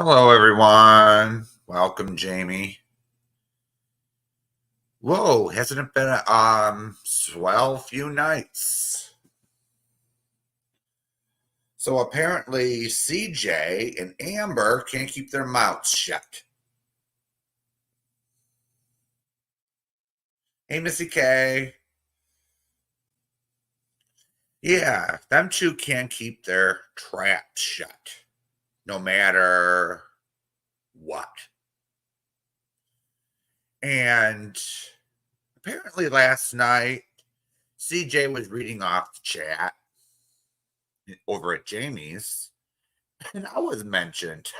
Hello, everyone. Welcome, Jamie. Whoa, hasn't it been a swell few nights? So apparently, CJ and Amber can't keep their mouths shut. Hey, Missy K. Yeah, them two can't keep their traps shut, no matter what. And apparently, last night, CJ was reading off the chat over at Jamie's, and I was mentioned.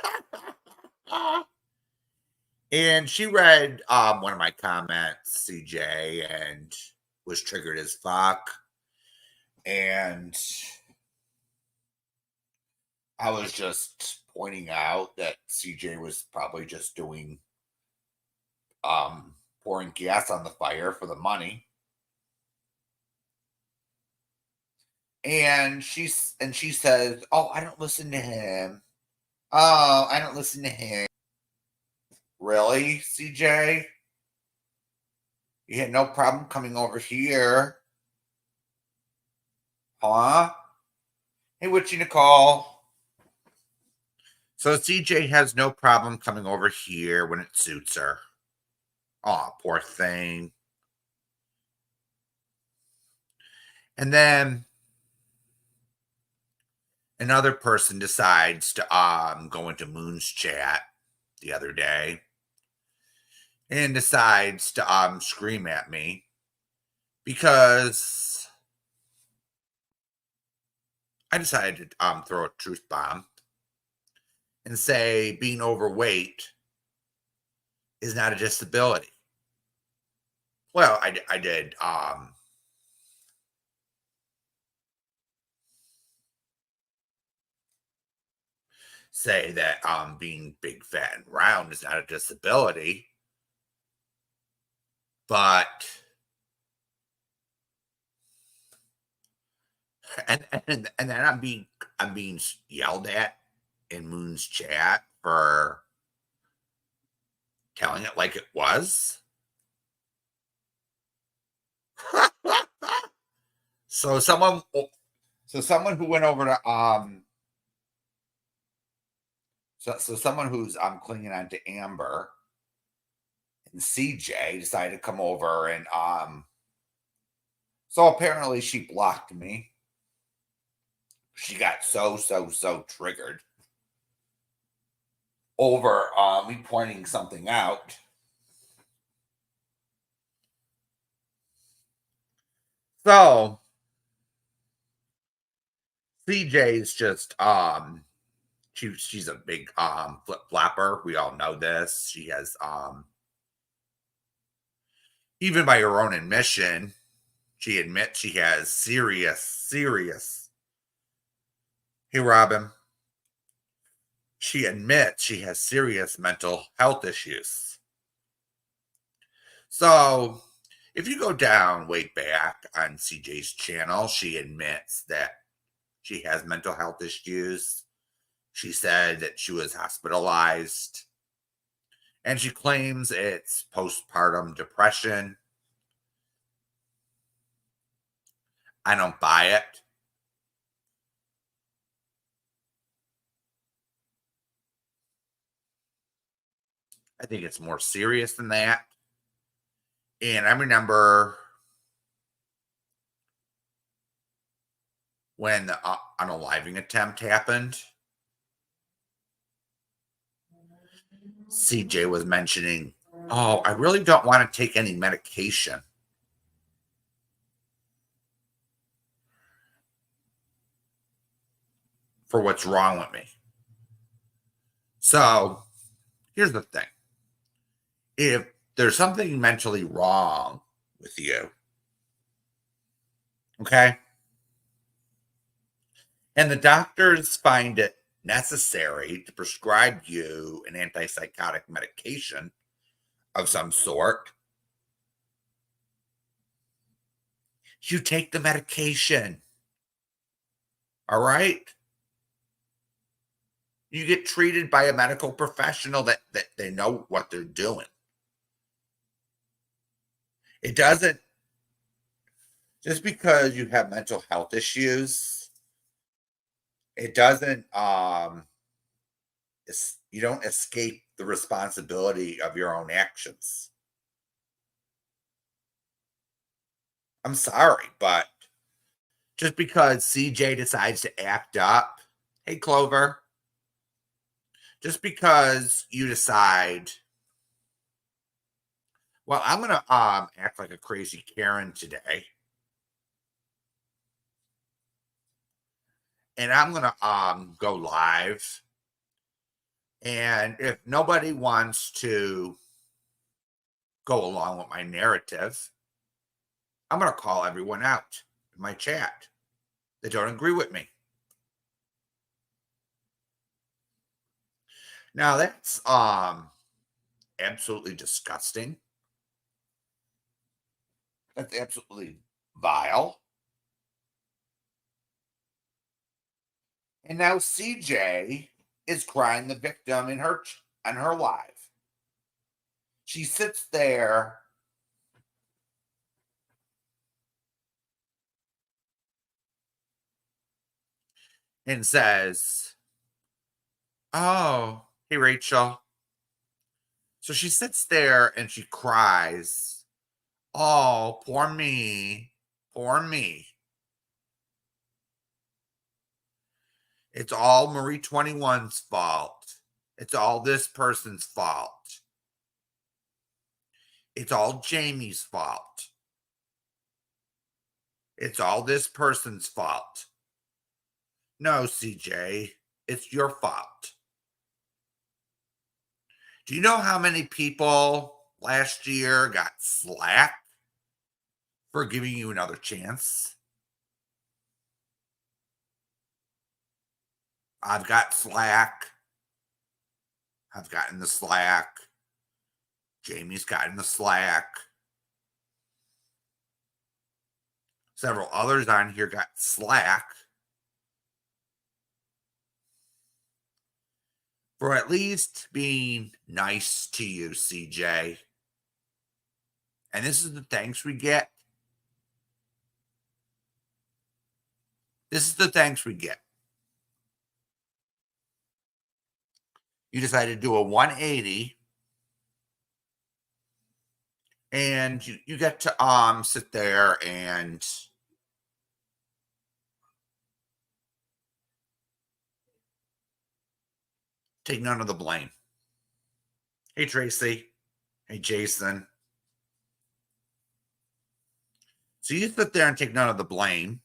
And she read one of my comments, CJ, and was triggered as fuck. And I was just pointing out that CJ was probably just doing pouring gas on the fire for the money. And she says, "Oh, I don't listen to him. Oh, I don't listen to him." Really, CJ? You had no problem coming over here, huh? Hey, Witchy Nicole. So CJ has no problem coming over here when it suits her. Oh, poor thing. And then another person decides to go into Moon's chat the other day and decides to scream at me because I decided to throw a truth bomb and say being overweight is not a disability. Well, I did say that being big, fat, and round is not a disability, but and then I'm being yelled at in Moon's chat for telling it like it was. so someone someone who went over to someone who's clinging on to Amber and CJ decided to come over and so apparently she blocked me. She got so triggered over me pointing something out. So CJ's just she's a big flip flapper. We all know this. She has even by her own admission, she admits she has serious. Hey Robin. She admits she has serious mental health issues. So if you go down way back on CJ's channel, she admits that she has mental health issues. She said that she was hospitalized and she claims it's postpartum depression. I don't buy it. I think it's more serious than that. And I remember when the unaliving attempt happened, CJ was mentioning, "Oh, I really don't want to take any medication for what's wrong with me." So here's the thing: if there's something mentally wrong with you, okay, and the doctors find it necessary to prescribe you an antipsychotic medication of some sort, you take the medication. All right. You get treated by a medical professional that they know what they're doing. It doesn't, just because you have mental health issues, it doesn't you don't escape the responsibility of your own actions. I'm sorry, but just because CJ decides to act up, hey Clover, just because you decide, well, I'm gonna act like a crazy Karen today, and I'm gonna go live. And if nobody wants to go along with my narrative, I'm gonna call everyone out in my chat that don't agree with me. Now that's absolutely disgusting. That's absolutely vile. And now CJ is crying the victim in her on her live. She sits there and says, "Oh, hey Rachel." So she sits there and she cries, "Oh, poor me, poor me." It's all Marie 21's fault. It's all this person's fault. It's all Jamie's fault. It's all this person's fault. No, CJ, it's your fault. Do you know how many people last year got slack for giving you another chance? I've got slack. I've gotten the slack. Jamie's gotten the slack. Several others on here got slack for at least being nice to you, CJ. And this is the thanks we get. This is the thanks we get. You decided to do a 180 and you get to sit there and take none of the blame. Hey Tracy. Hey Jason. So you sit there and take none of the blame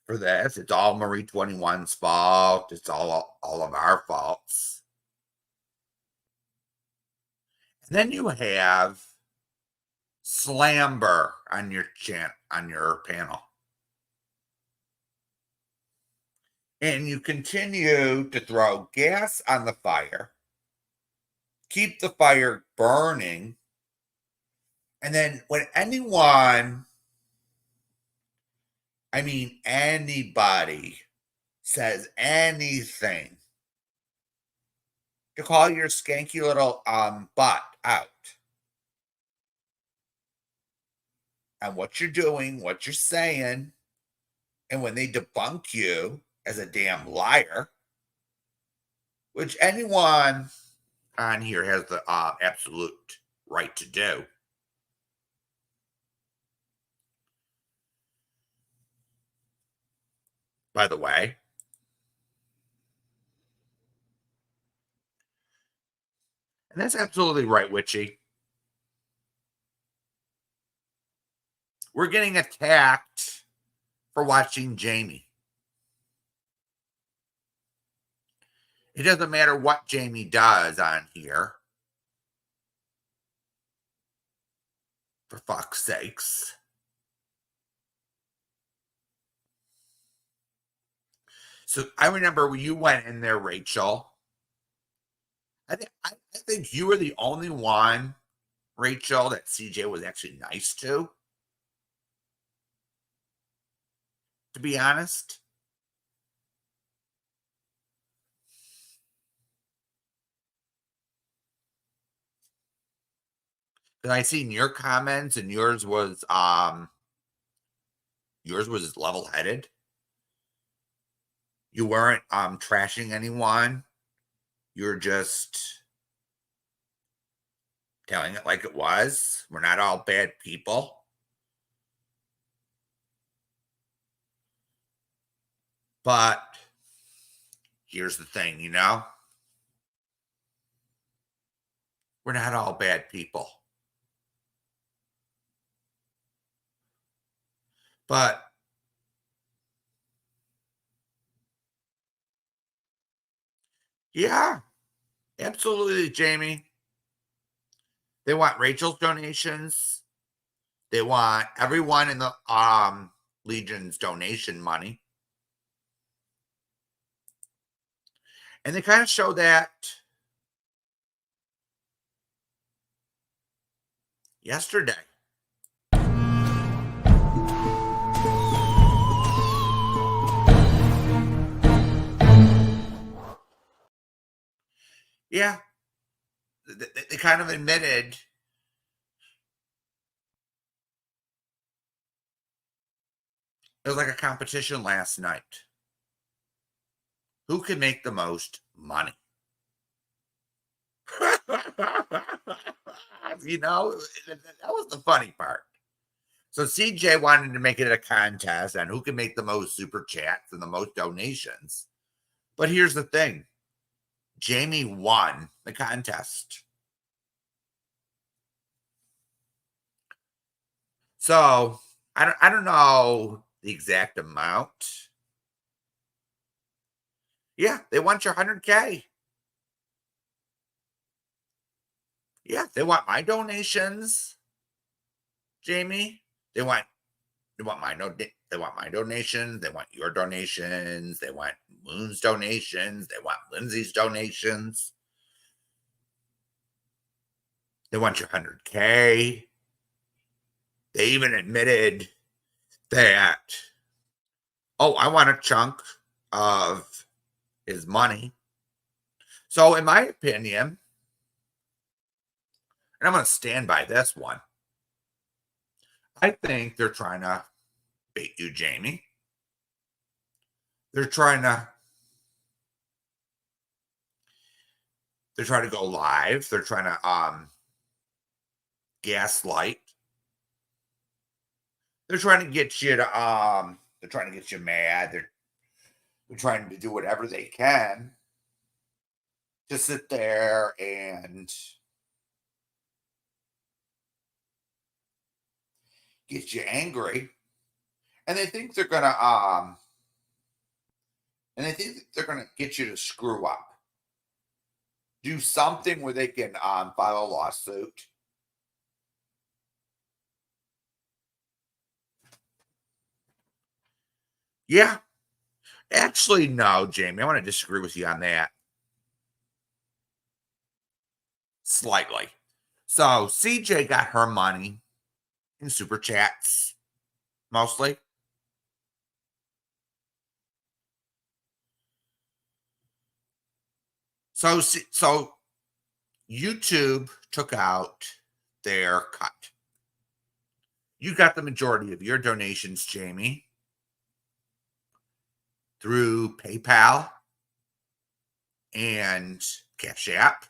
for this. It's all Marie 21's fault. It's all of our faults. And then you have Slamber on your panel. And you continue to throw gas on the fire, keep the fire burning. And then when anyone, I mean anybody, says anything to call your skanky little butt out on what you're doing, what you're saying, and when they debunk you as a damn liar, which anyone on here has the absolute right to do. By the way, and that's absolutely right, Witchy. We're getting attacked for watching Jamie. It doesn't matter what Jamie does on here. For fuck's sakes. So I remember when you went in there, Rachel. I think you were the only one, Rachel, that CJ was actually nice to be honest. Because I seen your comments and yours was level headed. You weren't trashing anyone. You're just telling it like it was. We're not all bad people. But here's the thing, we're not all bad people. But yeah, absolutely, Jamie. They want Rachel's donations. They want everyone in the Legion's donation money. And they kind of show that yesterday. Yeah. They kind of admitted it was like a competition last night. Who can make the most money? That was the funny part. So CJ wanted to make it a contest on who can make the most super chats and the most donations. But here's the thing. Jamie won the contest. So I don't know the exact amount. Yeah, they want your 100K. Yeah, they want my donations, Jamie. They want my they want my donations. They want your donations. They want Moon's donations. They want Lindsay's donations. They want your 100K. They even admitted that, oh, I want a chunk of his money. So, in my opinion, and I'm going to stand by this one, I think they're trying to bait you, Jamie. They're trying to go live. They're trying to gaslight. They're trying to get you to they're trying to get you mad. They're trying to do whatever they can to sit there and get you angry. And they think they're gonna get you to screw up. Do something where they can file a lawsuit. Yeah. Actually, no, Jamie. I want to disagree with you on that. Slightly. So CJ got her money in super chats, mostly. So YouTube took out their cut. You got the majority of your donations, Jamie, through PayPal and Cash App.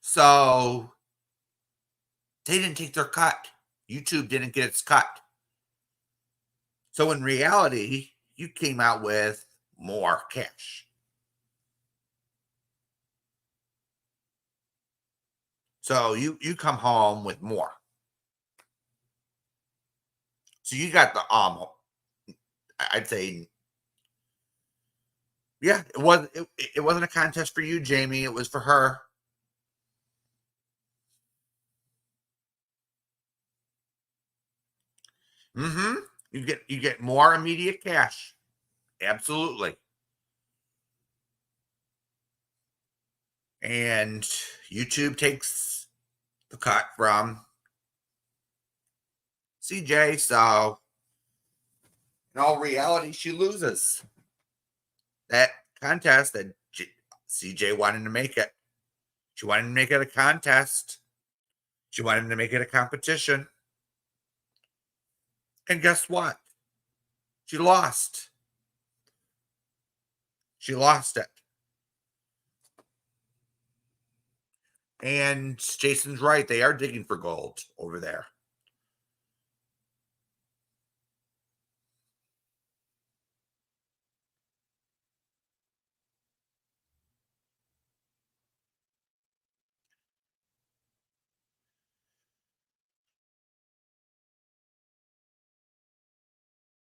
So they didn't take their cut. YouTube didn't get its cut. So in reality, you came out with more cash. So you come home with more. So you got the I'd say, yeah, it wasn't a contest for you, Jamie. It was for her. Mm-hmm. You get more immediate cash. Absolutely. And YouTube takes the cut from CJ. So in all reality, she loses that contest that CJ wanted to make it. She wanted to make it a contest. She wanted to make it a competition. And guess what? She lost. She lost it. And Jason's right. They are digging for gold over there.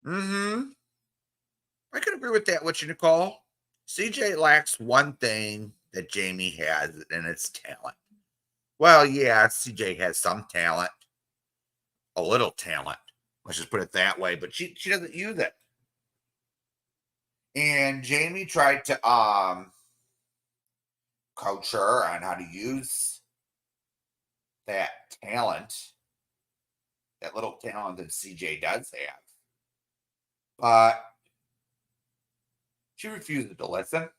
Mm-hmm. I can agree with that, with you, Nicole. CJ lacks one thing that Jamie has, and it's talent. Well, yeah, CJ has some talent, a little talent. Let's just put it that way. But she doesn't use it. And Jamie tried to coach her on how to use that talent, that little talent that CJ does have. But she refuses to listen.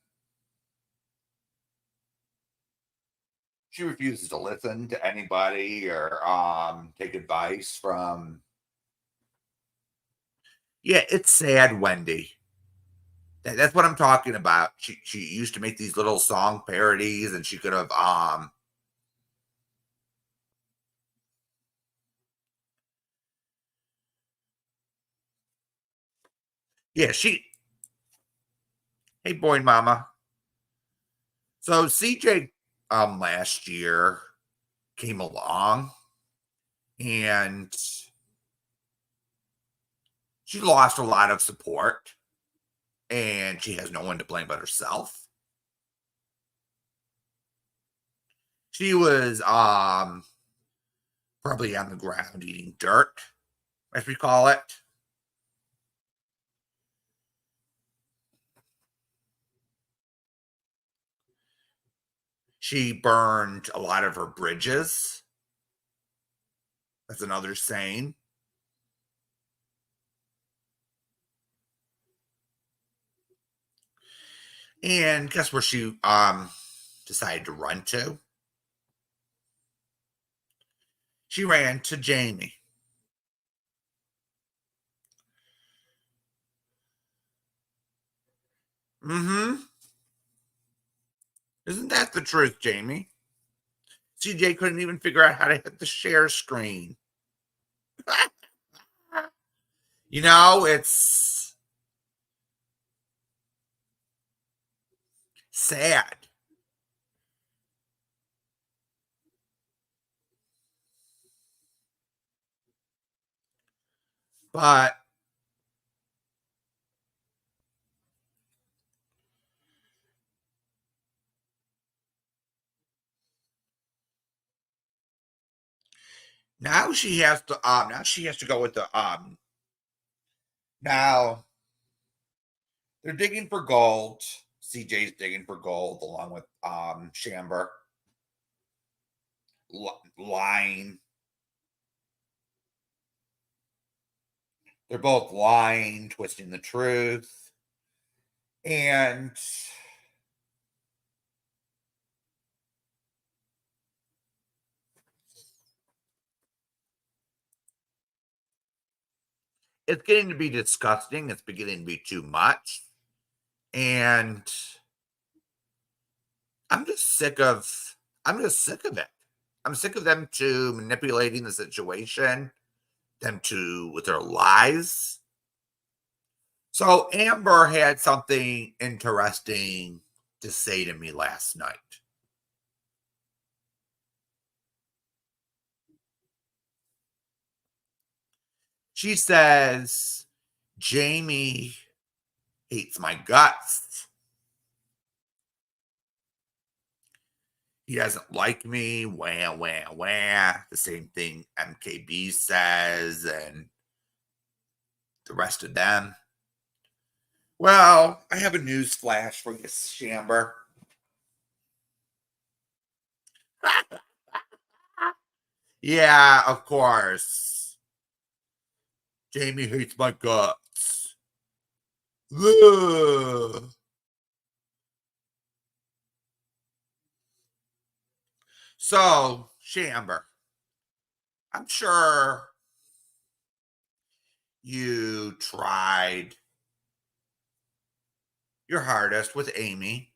She refuses to listen to anybody or take advice from. Yeah, it's sad, Wendy. That's what I'm talking about. She used to make these little song parodies, and she could have yeah, she. Hey, boy, mama. So CJ last year came along, and she lost a lot of support, and she has no one to blame but herself. She was probably on the ground eating dirt, as we call it. She burned a lot of her bridges. That's another saying. And guess where she decided to run to? She ran to Jamie. Mm-hmm. Isn't that the truth, Jamie? CJ couldn't even figure out how to hit the share screen. It's sad. But now she has to go with the now they're digging for gold. CJ's digging for gold along with Shamber lying. They're both lying, twisting the truth. And it's getting to be disgusting. It's beginning to be too much. And I'm just sick of I'm just sick of it. I'm sick of them to manipulating the situation, them to with their lies. So Amber had something interesting to say to me last night. She says, Jamie hates my guts. He doesn't like me. Wah, wah, wah. The same thing MKB says and the rest of them. Well, I have a news flash for you, Shamber. Yeah, of course. Jamie hates my guts. Ugh. So, Shamber, I'm sure you tried your hardest with Amy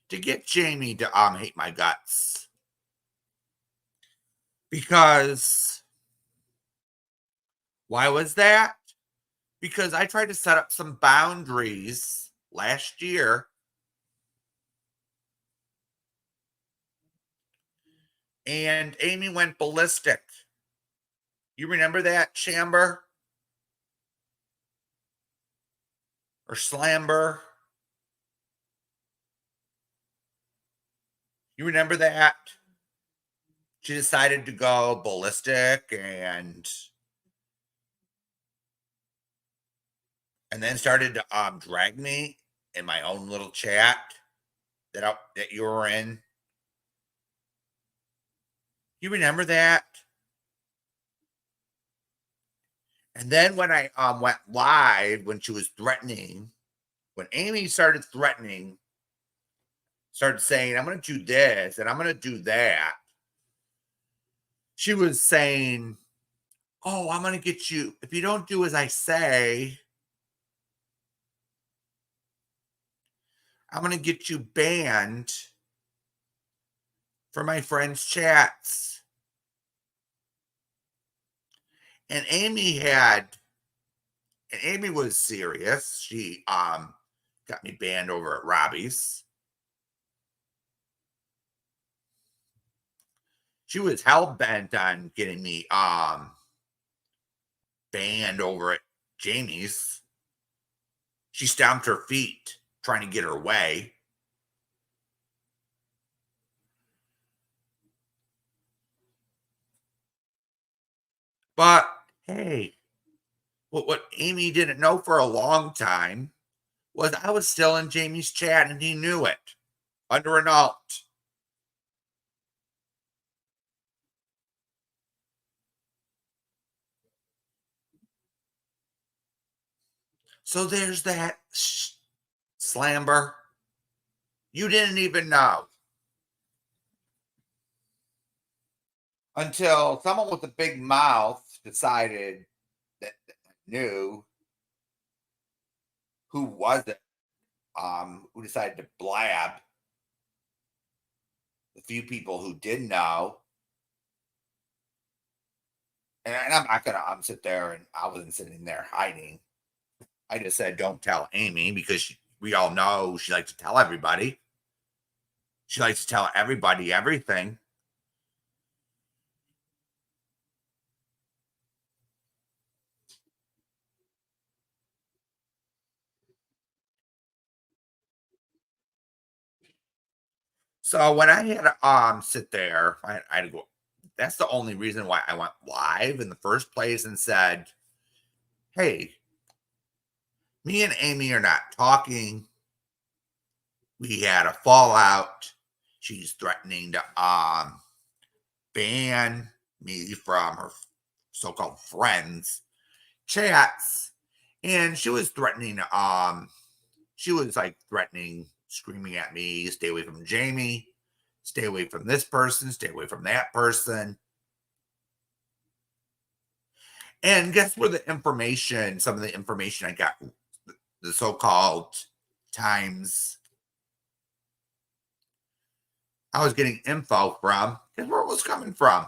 to get Jamie to hate my guts. Because why was that? Because I tried to set up some boundaries last year, and Amy went ballistic. You remember that, Shamber? Or Slamber? You remember that? She decided to go ballistic and then started to drag me in my own little chat that you were in. You remember that? And then when I went live, when she was threatening, when Amy started threatening, started saying, I'm going to do this and I'm going to do that. She was saying, oh, I'm going to get you. If you don't do as I say, I'm going to get you banned for my friends' chats. And Amy was serious. She got me banned over at Robbie's. She was hell bent on getting me banned over at Jamie's. She stomped her feet trying to get her way. But hey, what Amy didn't know for a long time was I was still in Jamie's chat and he knew it under an alt. So there's that Slamber. You didn't even know until someone with a big mouth decided that knew who was it, who decided to blab the few people who did know. And I'm not gonna sit there, and I wasn't sitting there hiding. I just said, don't tell Amy because we all know she likes to tell everybody. She likes to tell everybody everything. So when I had to sit there, I had to go. That's the only reason why I went live in the first place and said, "Hey, me and Amy are not talking. We had a fallout. She's threatening to ban me from her so-called friends chats, and she was threatening she was like threatening, screaming at me, stay away from Jamie, stay away from this person, stay away from that person. And guess where the information, some of the information I got, the so-called times I was getting info from, guess where it was coming from?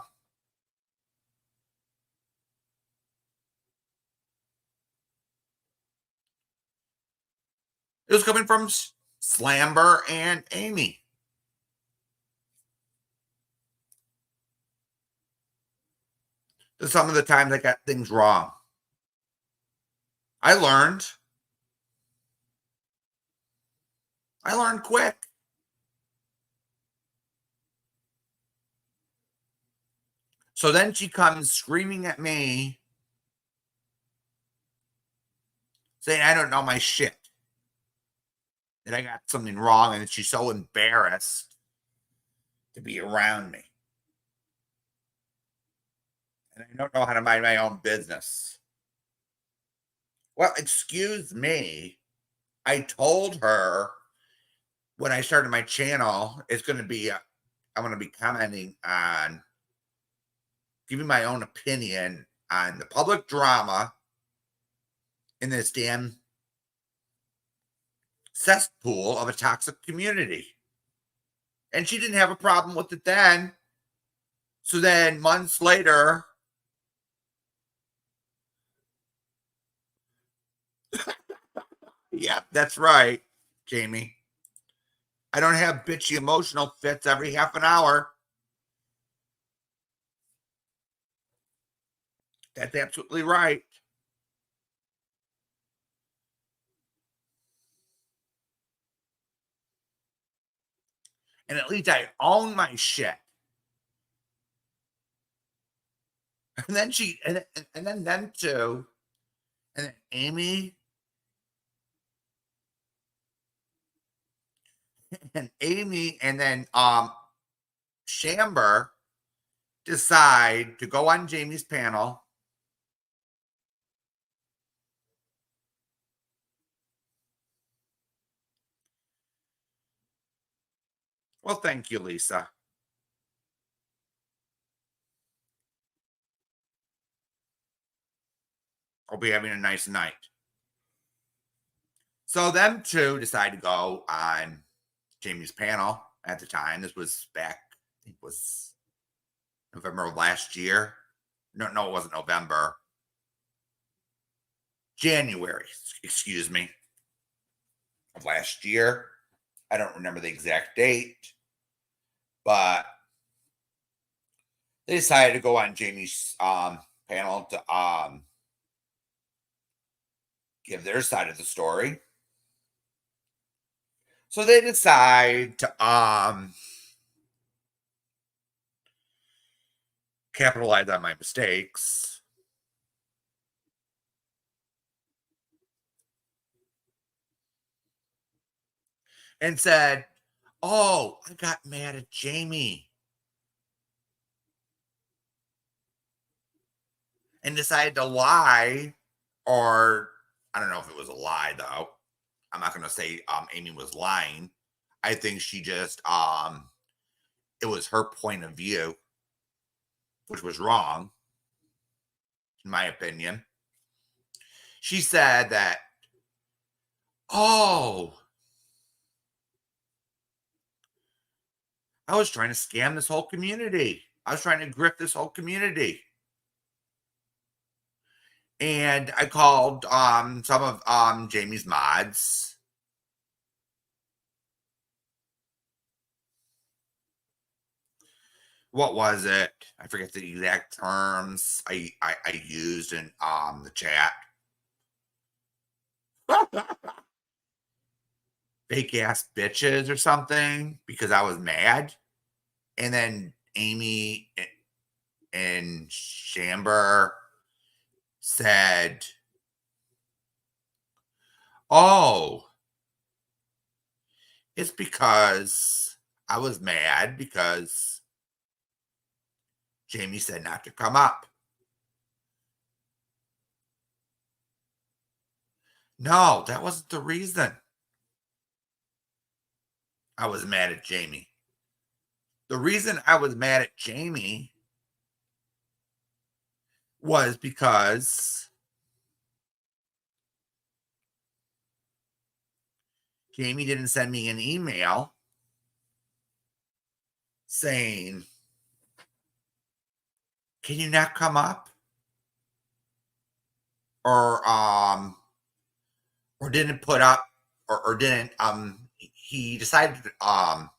It was coming from Slamber and Amy. Some of the times I got things wrong. I learned. I learned quick. So then she comes screaming at me, saying I don't know my shit, that I got something wrong, and she's so embarrassed to be around me. And I don't know how to mind my own business. Well, excuse me. I told her when I started my channel, it's going to be a I'm going to be commenting on, giving my own opinion on the public drama in this damn cesspool of a toxic community. And she didn't have a problem with it then. So then months later, yeah, that's right, Jamie. I don't have bitchy emotional fits every half an hour. That's absolutely right. And at least I own my shit. And then and then them two, and then Amy and then Shamber decide to go on Jamie's panel. Well, thank you, Lisa. I'll be having a nice night. So them two decide to go on Jamie's panel at the time. This was back, I think it was November of last year. No, it wasn't November. January, excuse me, of last year. I don't remember the exact date, but they decided to go on Jamie's panel to give their side of the story. So they decide to capitalize on my mistakes. And said, "Oh, I got mad at Jamie." And decided to lie, or I don't know if it was a lie though. I'm not gonna say Amy was lying. I think she just it was her point of view, which was wrong, in my opinion. She said that, "Oh, I was trying to scam this whole community. I was trying to grift this whole community." And I called some of Jamie's mods. What was it? I forget the exact terms I used in the chat. Fake ass bitches or something, because I was mad. And then Amy and Shamber said, "Oh, it's because I was mad because Jamie said not to come up." No, that wasn't the reason I was mad at Jamie. The reason I was mad at Jamie was because Jamie didn't send me an email saying, "Can you not come up?" Or didn't put up, or didn't he decided how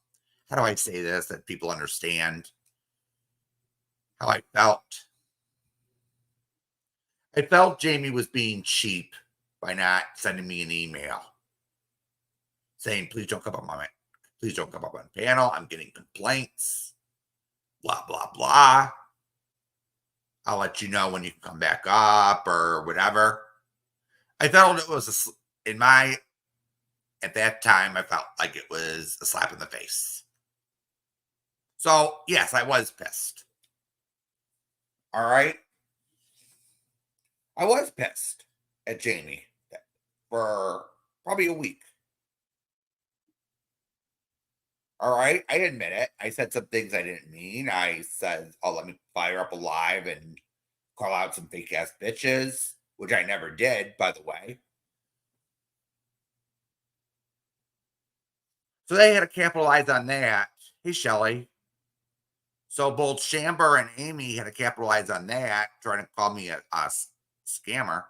do I say this that people understand how I felt? I felt Jamie was being cheap by not sending me an email saying, "Please don't come up on my please don't come up on the panel. I'm getting complaints. Blah blah blah. I'll let you know when you can come back up," or whatever. I felt it was in my at that time. I felt like it was a slap in the face. So yes, I was pissed. All right, I was pissed at Jamie for probably a week. All right. I admit it. I said some things I didn't mean. I said, oh, let me fire up a live and call out some fake ass bitches, which I never did, by the way. So they had to capitalize on that. Hey, Shelly. So both Shamber and Amy had to capitalize on that, trying to call me a scammer.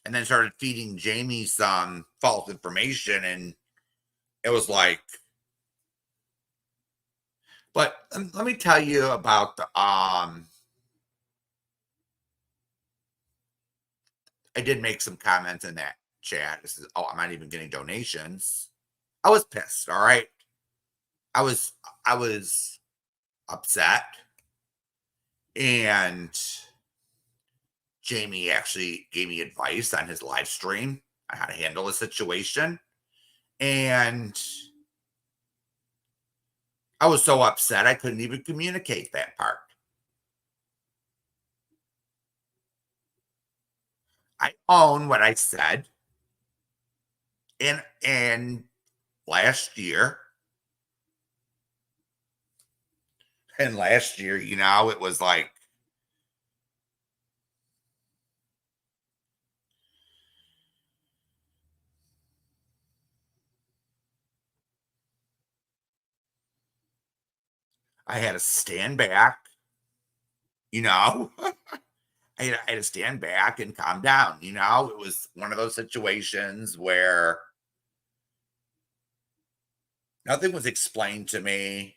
And then started feeding Jamie some false information. And it was like, but let me tell you about the, I did make some comments in that chat. This is, oh, I'm not even getting donations. I was pissed. All right. I was, I was upset. And Jamie actually gave me advice on his live stream on how to handle the situation. And I was so upset I couldn't even communicate that part. I own what I said. And last year, it was like I had to stand back, you know. I had to stand back and calm down. It was one of those situations where nothing was explained to me.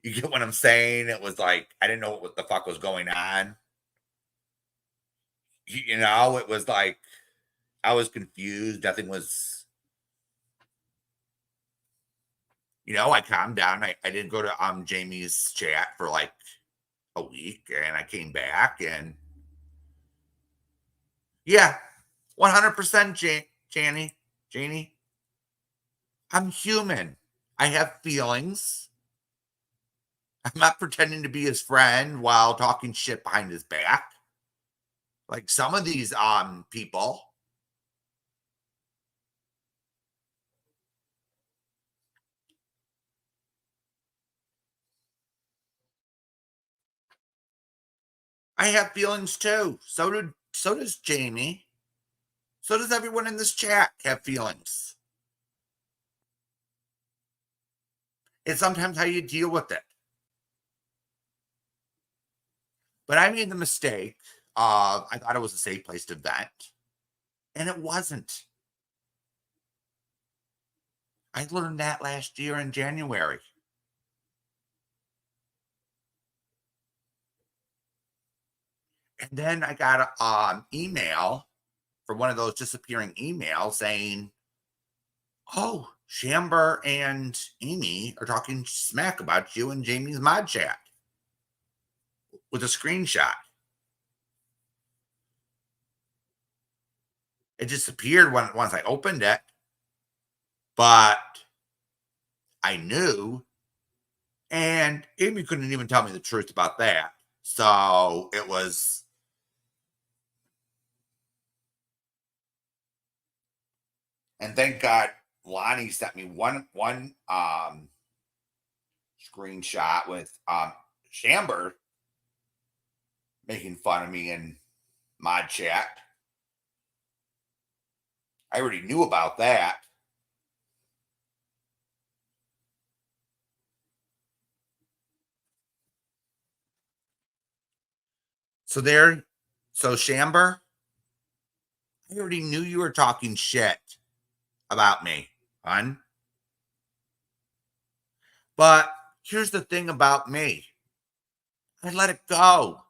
You get what I'm saying? It was like I didn't know what the fuck was going on. It was like I was confused. Nothing was, I calmed down. I didn't go to Jamie's chat for like a week and I came back and yeah, 100% Janie. I'm human. I have feelings. I'm not pretending to be his friend while talking shit behind his back. Like some of these people. I have feelings too. So does Jamie. So does everyone in this chat have feelings. It's sometimes how you deal with it. But I made the mistake of I thought it was a safe place to vent, and it wasn't. I learned that last year in January. And then I got an email from one of those disappearing emails saying, oh, Shamber and Amy are talking smack about you in Jamie's mod chat with a screenshot. It disappeared once I opened it, but I knew, and Amy couldn't even tell me the truth about that. So it was, and thank God Lonnie sent me one screenshot with Shamber making fun of me in mod chat. I already knew about that. So Shamber, I already knew you were talking shit about me, hon. But here's the thing about me. I let it go.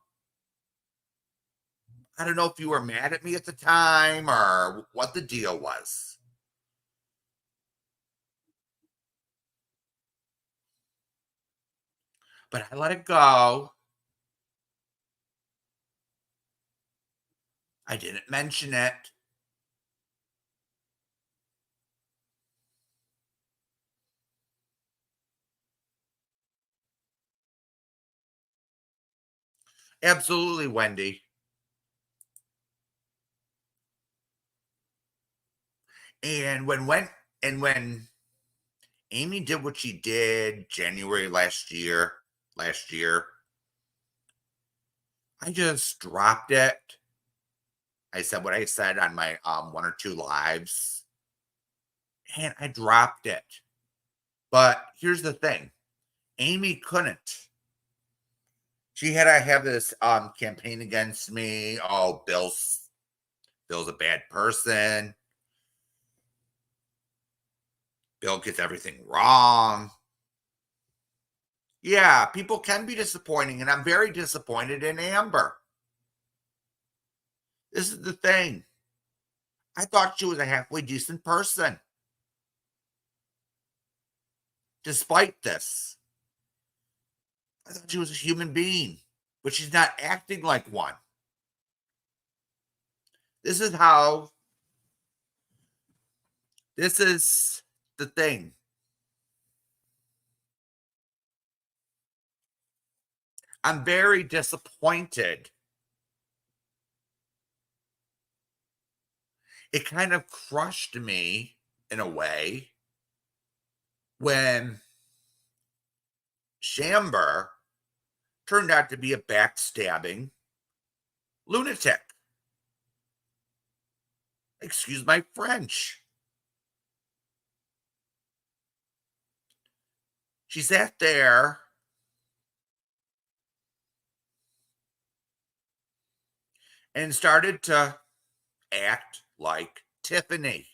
I don't know if you were mad at me at the time or what the deal was. But I let it go. I didn't mention it. Absolutely, Wendy. And when Amy did what she did January last year, I just dropped it. I said what I said on my one or two lives, and I dropped it. But here's the thing. Amy couldn't. She had to have this campaign against me. Oh, Bill's a bad person. Bill gets everything wrong. Yeah, people can be disappointing, and I'm very disappointed in Amber. This is the thing. I thought she was a halfway decent person. Despite this, I thought she was a human being, but she's not acting like one. This is how, this is the thing. I'm very disappointed. It kind of crushed me in a way when Shamber turned out to be a backstabbing lunatic. Excuse my French. She sat there and started to act like Tiffany.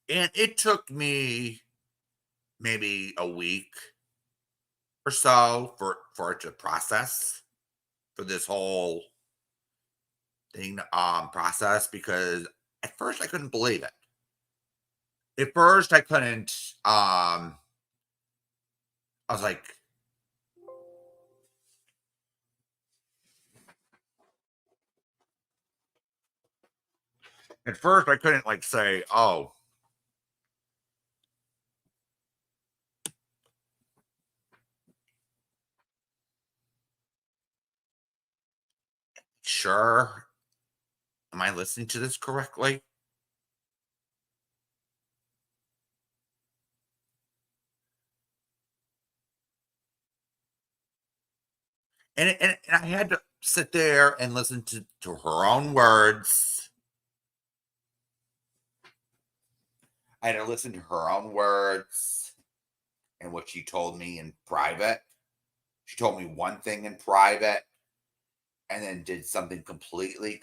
And it took me maybe a week or so for it to process, for this whole thing process, because at first I couldn't believe it. At first I couldn't I was like, at first I couldn't like say, oh, sure, am I listening to this correctly? And I had to sit there and listen to her own words. I had to listen to her own words and what she told me in private. She told me one thing in private and then did something completely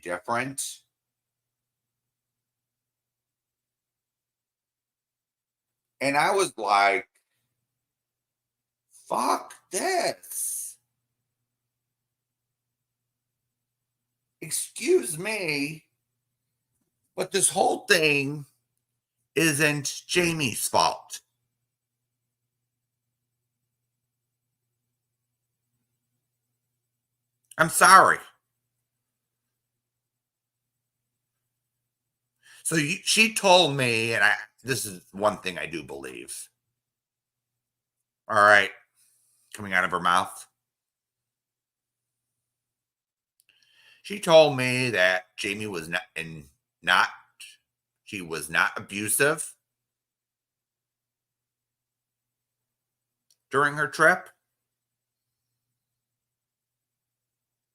different. And I was like, fuck this. Excuse me, but this whole thing isn't Jamie's fault. I'm sorry. So she told me, and this is one thing I do believe. All right, coming out of her mouth. She told me that Jamie was not she was not abusive during her trip.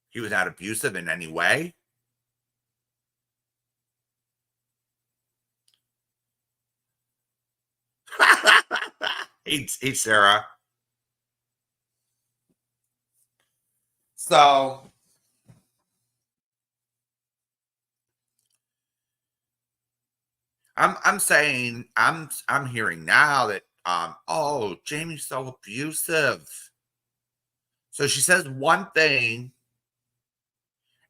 He was not abusive in any way. Hey, Sarah. So I'm saying I'm hearing now that oh, Jamie's so abusive. So she says one thing,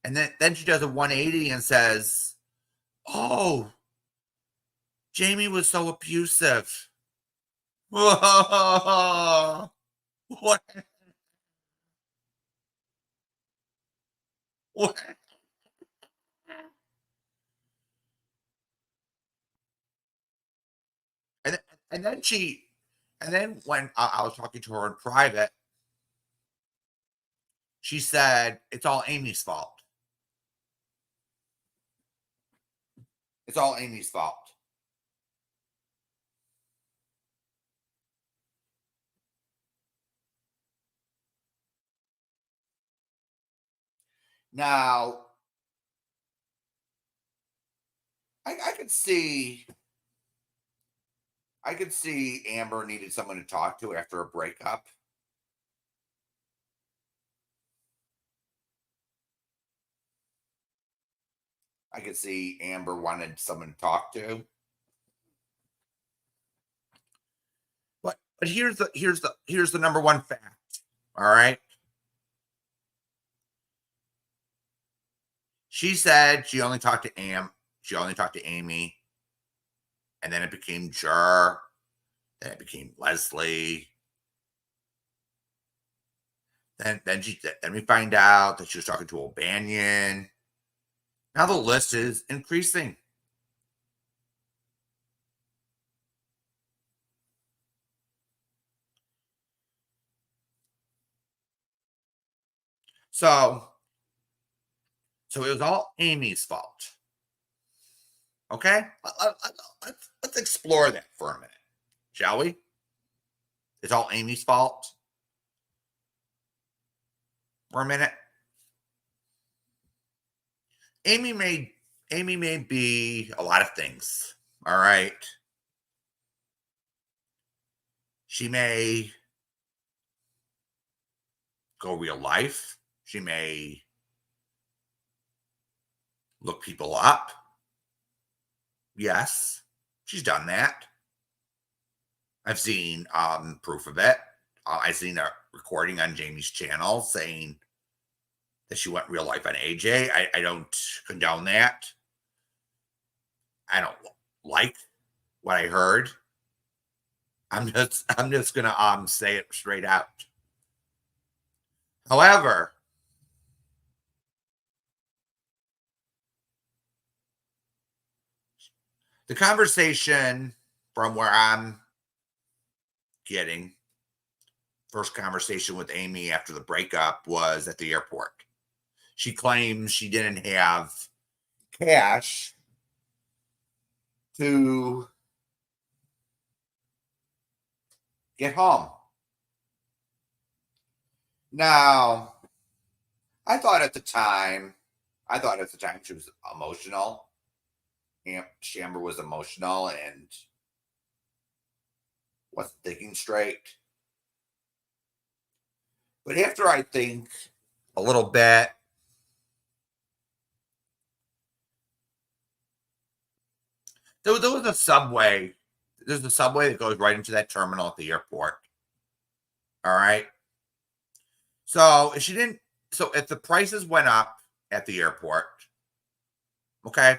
and then she does a 180 and says, "Oh, Jamie was so abusive." What? What? And and then she And then when I was talking to her in private, she said, it's all Amy's fault. It's all Amy's fault. Now, I could see Amber needed someone to talk to after a breakup. I could see Amber wanted someone to talk to. But here's the number one fact. All right. She said she only talked to she only talked to Amy. And then it became Jer. Then it became Leslie. Then we find out that she was talking to O'Banion. Now the list is increasing. So it was all Amy's fault. Okay? Let's explore that for a minute, shall we? It's all Amy's fault for a minute. Amy may be a lot of things. All right. She may go real life. She may look people up. Yes, she's done that. I've seen proof of it. I've seen a recording on Jamie's channel saying that she went real life on AJ. I don't condone that. I don't like what I heard. I'm just gonna say it straight out. However, the conversation from where I'm getting, first conversation with Amy after the breakup was at the airport. She claims she didn't have cash to get home. Now, I thought at the time she was emotional. Amber was emotional and wasn't thinking straight. But after I think a little bit, there was a subway. There's a subway that goes right into that terminal at the airport. All right. So if the prices went up at the airport, okay,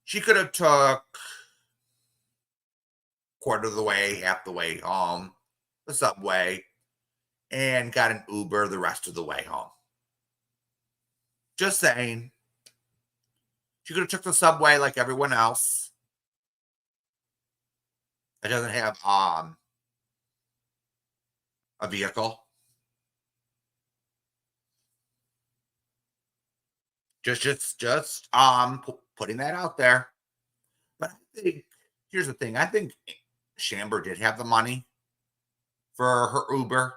she could have took quarter of the way, half the way home, the subway, and got an Uber the rest of the way home. Just saying. She could have took the subway like everyone else. It doesn't have a vehicle. Just putting that out there. But I think here's the thing. I think Shamber did have the money for her Uber.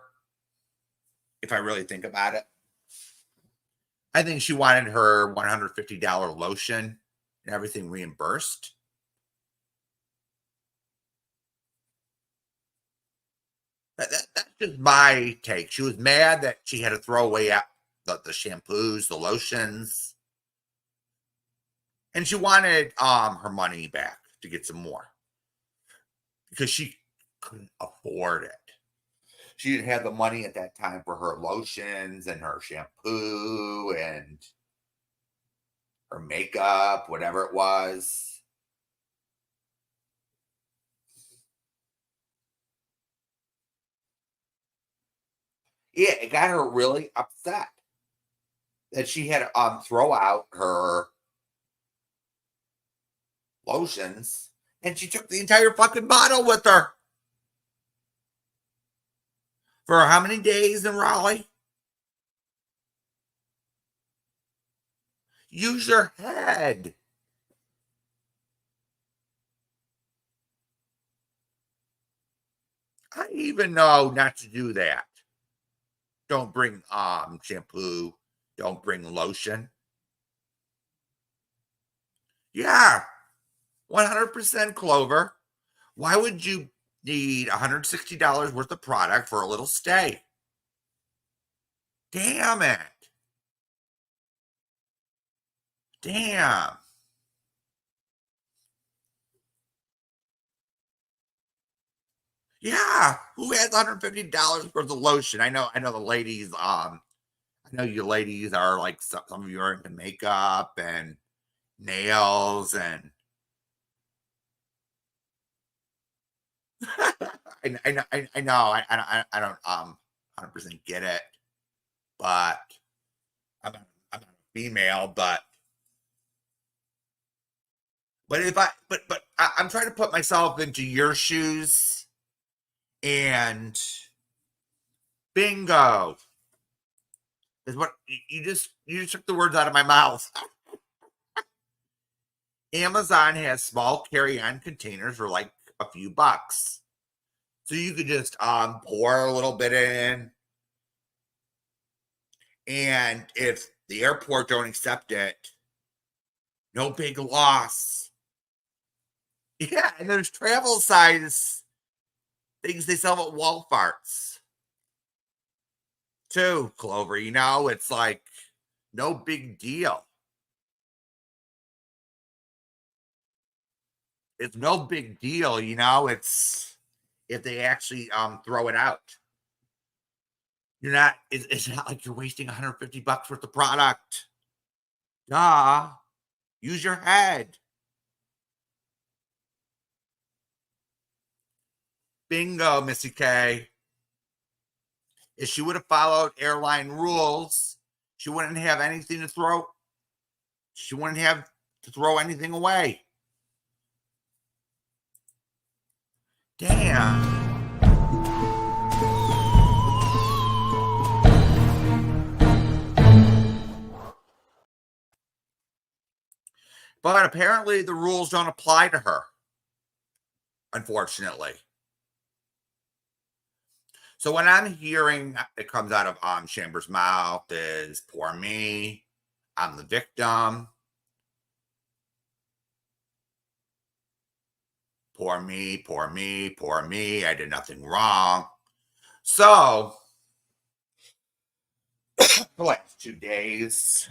If I really think about it, I think she wanted her $150 lotion and everything reimbursed. That's just my take. She was mad that she had to throw away the shampoos, the lotions, and she wanted her money back to get some more because she couldn't afford it. She didn't have the money at that time for her lotions and her shampoo and her makeup, whatever it was. Yeah, it got her really upset that she had to throw out her lotions And she took the entire fucking bottle with her. For how many days in Raleigh? Use your head. I even know not to do that. Don't bring shampoo. Don't bring lotion. Yeah, 100% Clover. Why would you need $160 worth of product for a little stay? Damn it. Damn. Yeah. Who has $150 worth of lotion? I know the ladies, I know you ladies are like some of you are into makeup and nails and I know I don't 100% get it, but I'm not a female, but if I'm trying to put myself into your shoes and bingo is what you just took the words out of my mouth. Amazon has small carry-on containers for like a few bucks. So you could just pour a little bit in, and if the airport don't accept it, no big loss. Yeah, and there's travel size things they sell at Walmart's too, Clover. It's like no big deal. It's no big deal, it's if they actually throw it out. It's not like you're wasting 150 bucks worth of product. Duh. Use your head. Bingo, Missy K. If she would have followed airline rules, she wouldn't have anything to throw. She wouldn't have to throw anything away. Damn. But apparently the rules don't apply to her, unfortunately. So when I'm hearing it comes out of Chambers' mouth is poor me, I'm the victim. Poor me, poor me, poor me. I did nothing wrong. So the last 2 days,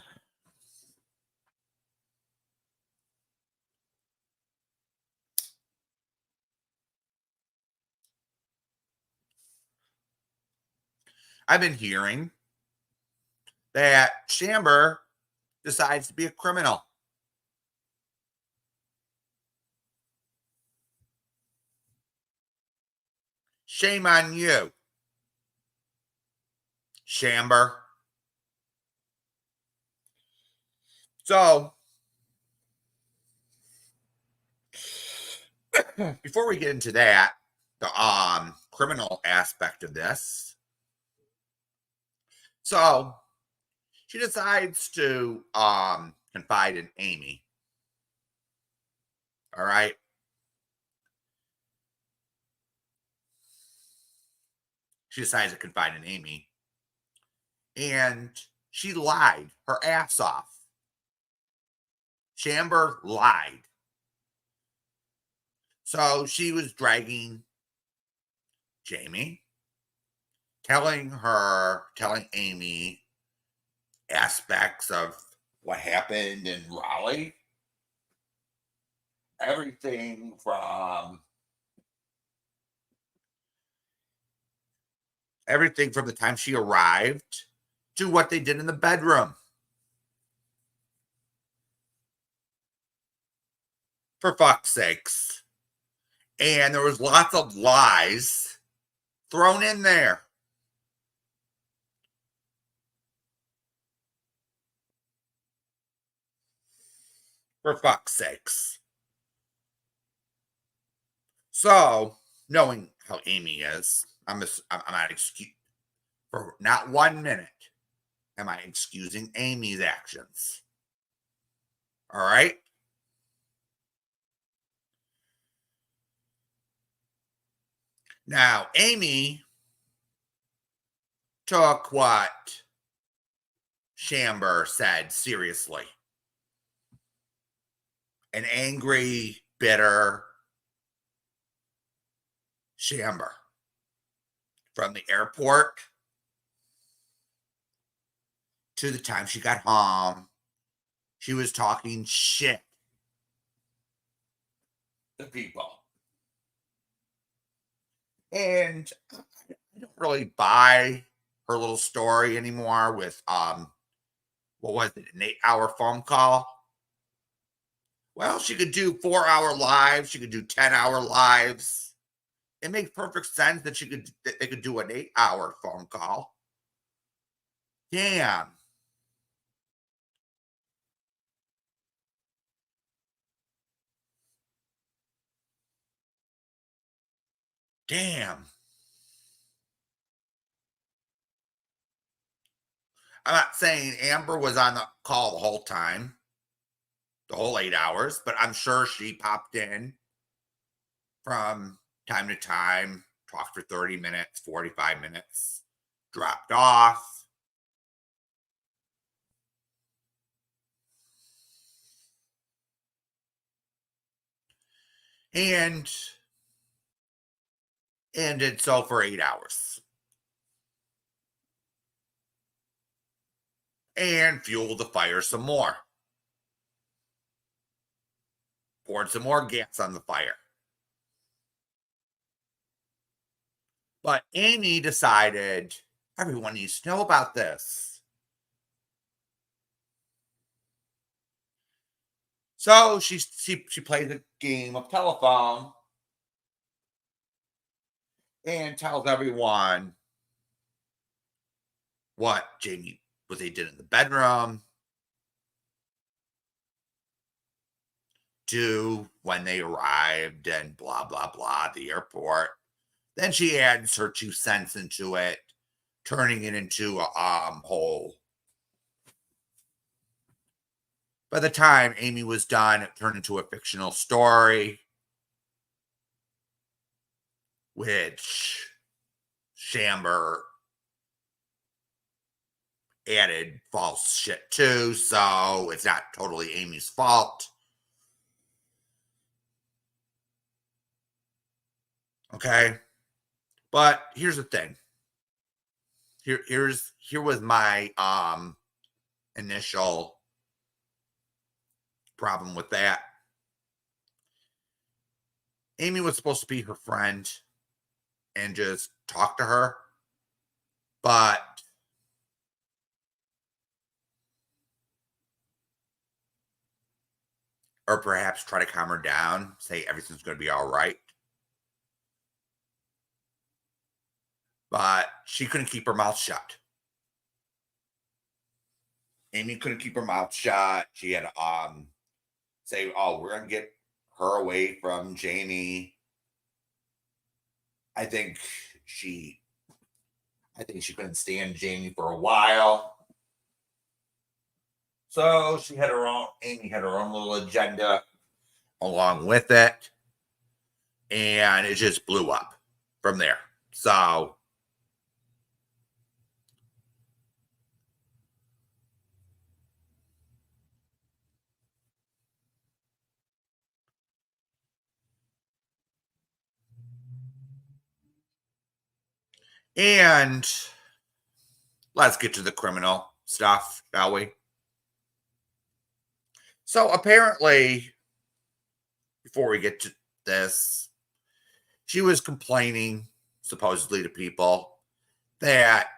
I've been hearing that Chamber decides to be a criminal. Shame on you, Chamber. So before we get into that, the criminal aspect of this, so she decides to confide in Amy. All right. She decides to confide in Amy. And she lied her ass off. Chamber lied. So she was dragging Jamie, telling Amy aspects of what happened in Raleigh. Everything from the time she arrived to what they did in the bedroom. For fuck's sakes. And there was lots of lies thrown in there. For fuck's sakes. So, knowing how Amy is, I'm not excuse for not 1 minute am I excusing Amy's actions. All right. Now, Amy took what Shamber said seriously. An angry, bitter Shamber from the airport to the time she got home. She was talking shit to people. And I don't really buy her little story anymore with what was it, an 8-hour phone call? Well, she could do 4-hour lives, she could do 10-hour lives. It makes perfect sense that they could do an 8-hour phone call. Damn. Damn. I'm not saying Amber was on the call the whole time, the whole 8 hours, but I'm sure she popped in from time to time, talked for 30 minutes, 45 minutes, dropped off. And did so for 8 hours. And fueled the fire some more. Poured some more gas on the fire. But Amy decided everyone needs to know about this. So she plays a game of telephone and tells everyone what they did in the bedroom, do when they arrived, and blah blah blah at the airport. Then she adds her 2 cents into it, turning it into a whole. By the time Amy was done, it turned into a fictional story, which Shamber added false shit to, so it's not totally Amy's fault. Okay. But here's the thing. Here was my initial problem with that. Amy was supposed to be her friend and just talk to her, but or perhaps try to calm her down, say everything's going to be all right. But she couldn't keep her mouth shut. Amy couldn't keep her mouth shut. She had to say, "Oh, we're gonna get her away from Jamie." I think she, I think she couldn't stand Jamie for a while. So she had her own. Amy had her own little agenda along with it, and it just blew up from there. So and let's get to the criminal stuff, shall we? So apparently, before we get to this, she was complaining supposedly to people that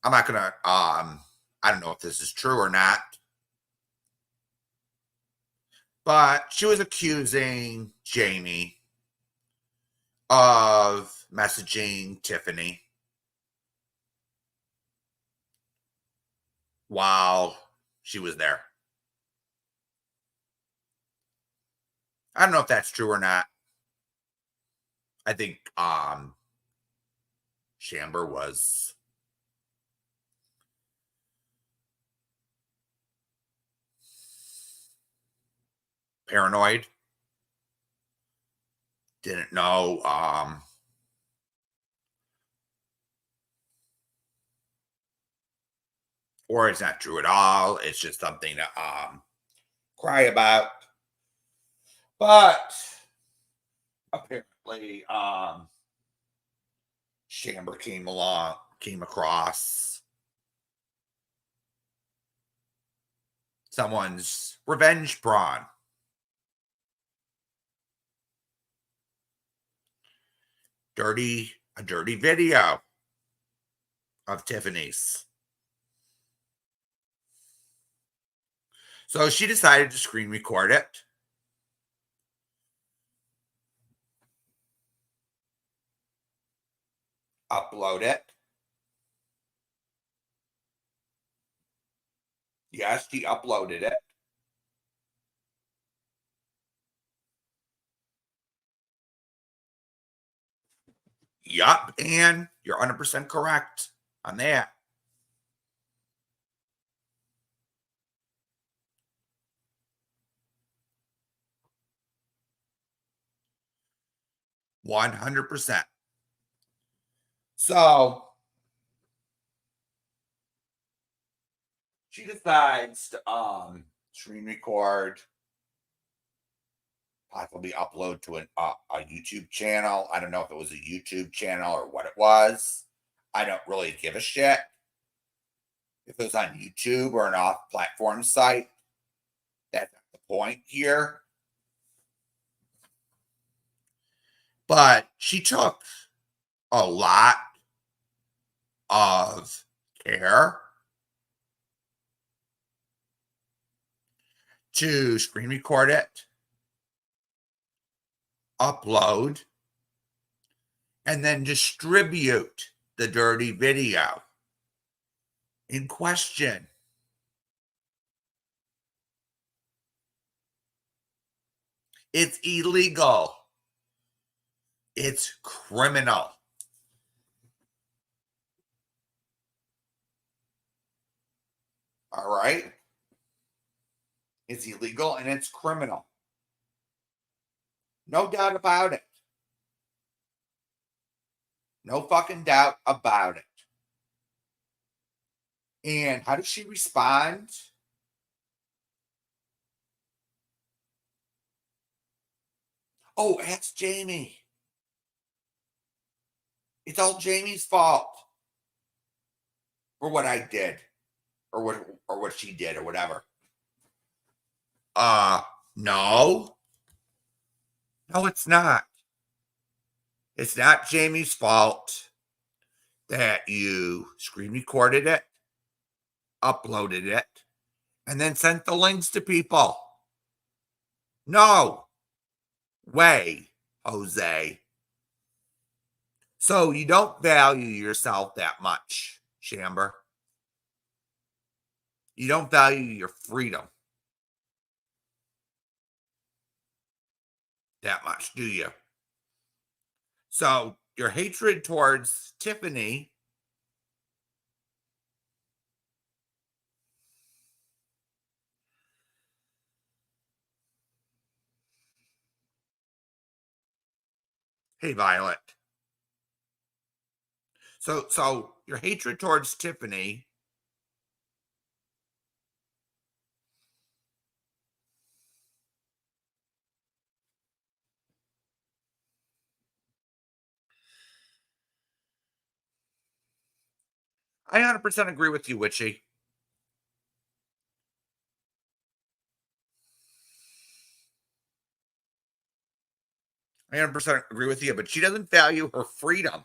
I'm not gonna I don't know if this is true or not, but she was accusing Jamie of messaging Tiffany while she was there. I don't know if that's true or not. I think Chamber was paranoid. Didn't know or it's not true at all. It's just something to cry about. But apparently Chamber came across someone's revenge prawn. A dirty video of Tiffany's. So she decided to screen record it. Upload it. Yes, she uploaded it. Yup, and you're 100% correct on that. $100. So she decides to screen record, possibly upload to a YouTube channel. I don't know if it was a YouTube channel or what it was. I don't really give a shit if it was on YouTube or an off-platform site. That's not the point here. But she took a lot of care to screen record it, upload, and then distribute the dirty video in question. It's illegal. It's criminal. All right? It's illegal and it's criminal. No doubt about it. No fucking doubt about it. And how does she respond? Oh, ask Jamie. It's all Jamie's fault for what I did or what she did or whatever. No. No, it's not. It's not Jamie's fault that you screen recorded it, uploaded it, and then sent the links to people. No way, Jose. So you don't value yourself that much, Chamber. You don't value your freedom that much, do you? So your hatred towards Tiffany hey Violet. So your hatred towards Tiffany I 100% agree with you, Witchy. I 100% agree with you, but she doesn't value her freedom.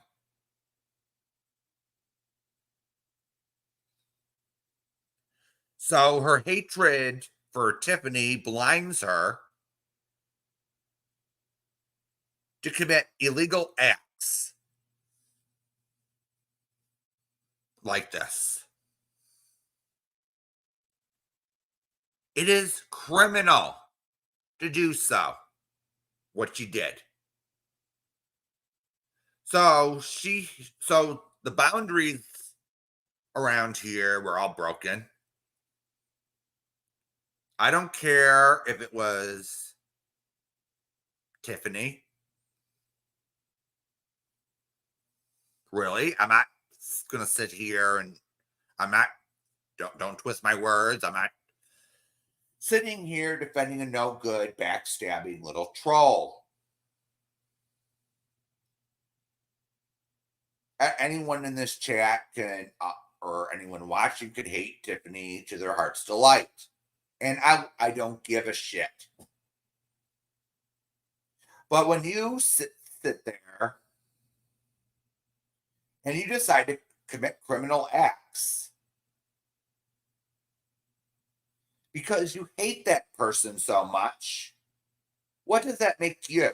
So her hatred for Tiffany blinds her to commit illegal acts like this. It is criminal to do so, what she did. So the boundaries around here were all broken. I don't care if it was Tiffany. Really, I'm not gonna sit here and I'm not. Don't twist my words. I'm not sitting here defending a no good, backstabbing little troll. Anyone in this chat can, or anyone watching, could hate Tiffany to their heart's delight, and I don't give a shit. But when you sit there and you decide to commit criminal acts because you hate that person so much, what does that make you?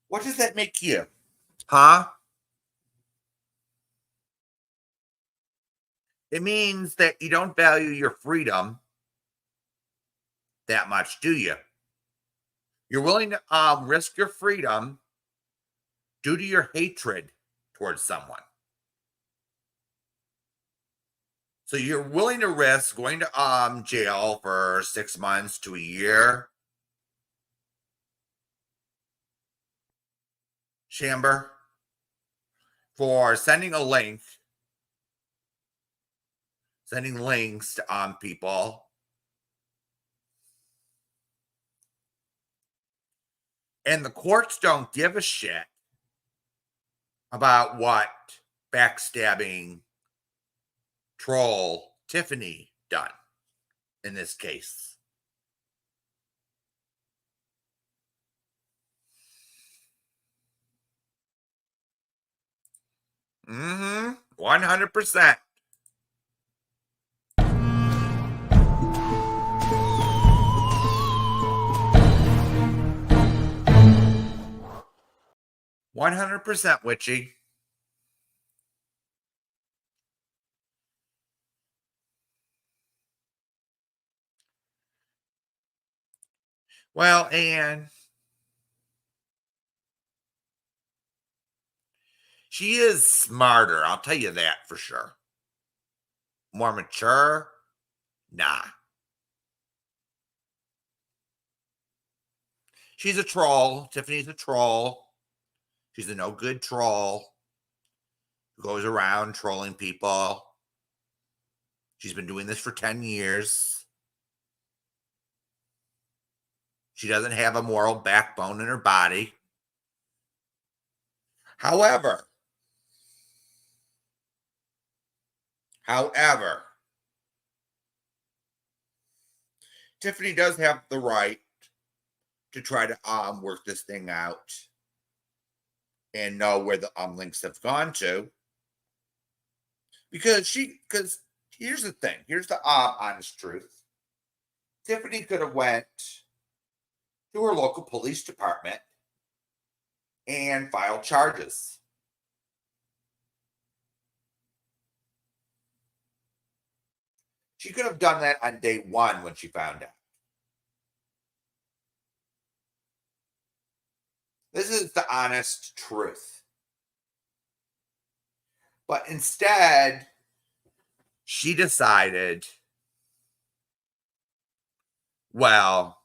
What does that make you? Huh? It means that you don't value your freedom that much, do you? You're willing to risk your freedom due to your hatred towards someone. So you're willing to risk going to jail for 6 months to a year. Chamber, for sending links to people. And the courts don't give a shit about what backstabbing troll Tiffany done in this case. 100%. %, Witchy. Well, and she is smarter, I'll tell you that for sure. More mature? Nah. She's a troll. Tiffany's a troll. She's a no good troll who goes around trolling people. She's been doing this for 10 years. She doesn't have a moral backbone in her body. However, Tiffany does have the right to try to work this thing out and know where the links have gone to. Because here's the thing. Here's the honest truth. Tiffany could have went to her local police department and filed charges. She could have done that on day one when she found out. This is the honest truth. But instead, she decided, well,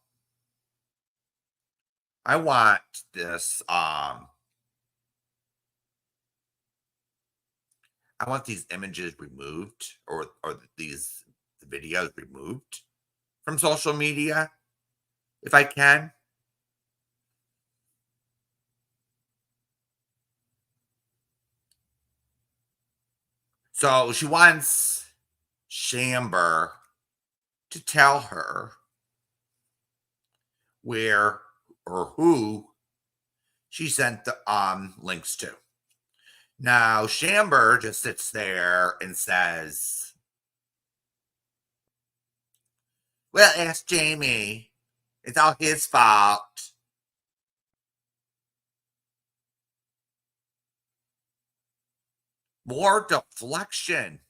I want this, I want these images removed or these videos removed from social media if I can. So she wants Chamber to tell her where or who she sent the links to. Now Chamber just sits there and says, well, ask Jamie. It's all his fault. More deflection.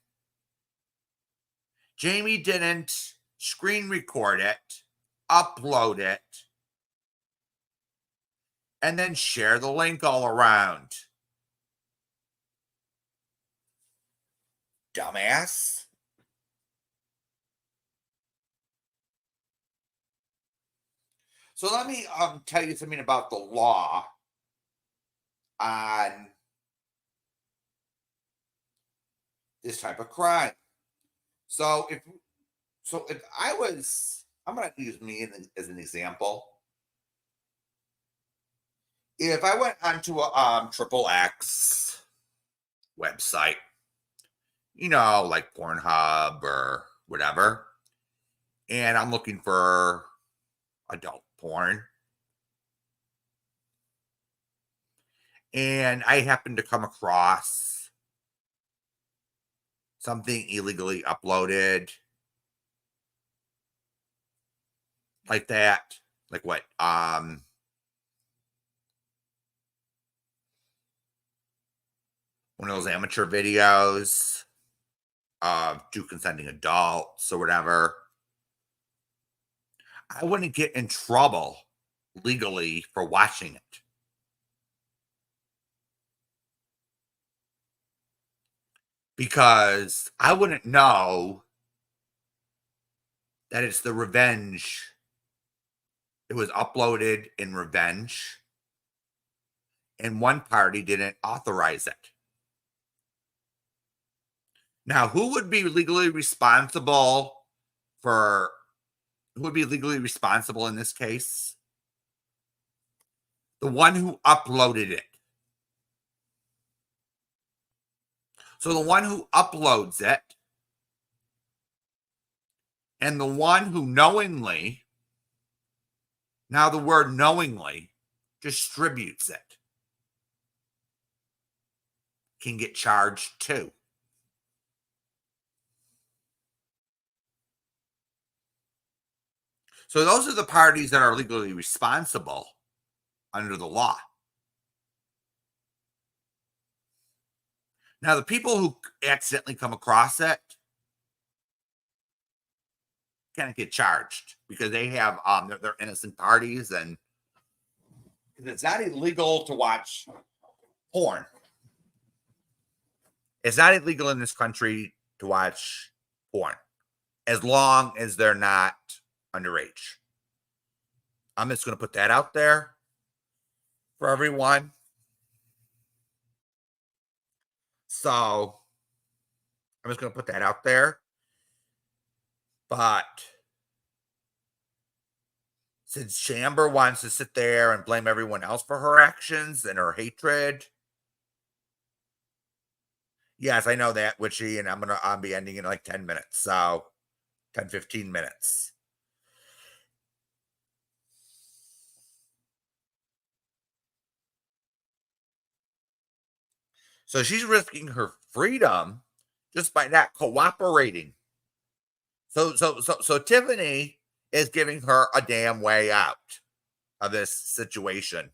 Jamie didn't screen record it, upload it, and then share the link all around. Dumbass. So let me tell you something about the law on this type of crime. So if I was, I'm going to use me as an example. If I went onto a triple X website, like Pornhub or whatever, and I'm looking for adult porn, and I happen to come across something illegally uploaded like that, like what, one of those amateur videos of two consenting adults or whatever, I wouldn't get in trouble legally for watching it. Because I wouldn't know that it's the revenge. It was uploaded in revenge, and one party didn't authorize it. Now, who would be legally responsible in this case? The one who uploaded it. So the one who uploads it and the one who knowingly, now the word knowingly, distributes it can get charged too. So those are the parties that are legally responsible under the law. Now, the people who accidentally come across it can't get charged because they have they're innocent parties, and it's not illegal to watch porn. It's not illegal in this country to watch porn as long as they're not underage. I'm just going to put that out there for everyone. So I'm just going to put that out there. But since Chamber wants to sit there and blame everyone else for her actions and her hatred, yes, I know that, Witchy, and I'll be ending in like 10 minutes. So 10, 15 minutes. So she's risking her freedom just by not cooperating. So Tiffany is giving her a damn way out of this situation,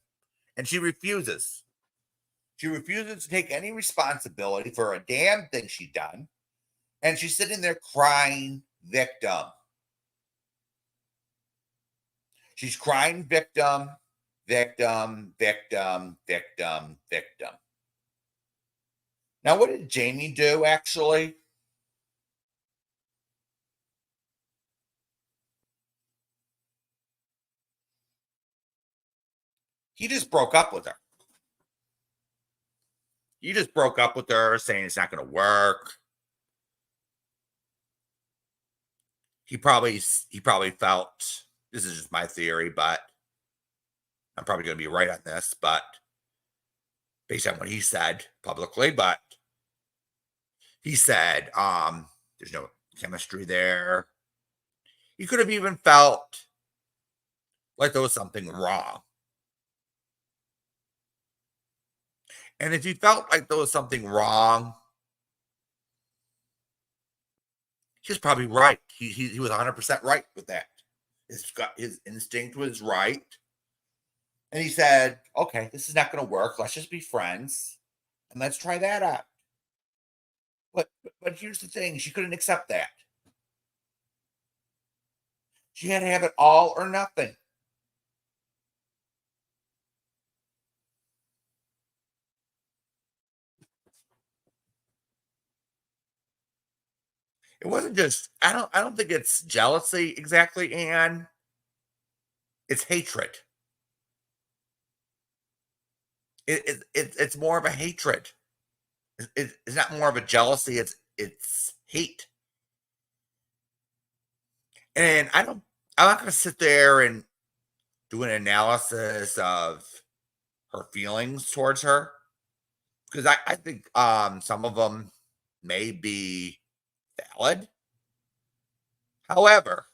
and she refuses. She refuses to take any responsibility for a damn thing she done, and she's sitting there crying victim. She's crying victim, victim, victim, victim, victim. Now, what did Jamie do, actually? He just broke up with her. He just broke up with her, saying it's not going to work. He probably felt, this is just my theory, but I'm probably going to be right on this, but based on what he said publicly, but he said there's no chemistry there. He could have even felt like there was something wrong. And if he felt like there was something wrong, he was probably right. He was 100% right with that. His instinct was right. And he said, okay, this is not going to work. Let's just be friends and let's try that out. But here's the thing, she couldn't accept that. She had to have it all or nothing. It wasn't just I don't think it's jealousy exactly, Anne. It's hatred. It's more of a hatred. It's not more of a jealousy, it's hate. And I'm not gonna sit there and do an analysis of her feelings towards her because I think some of them may be valid. However,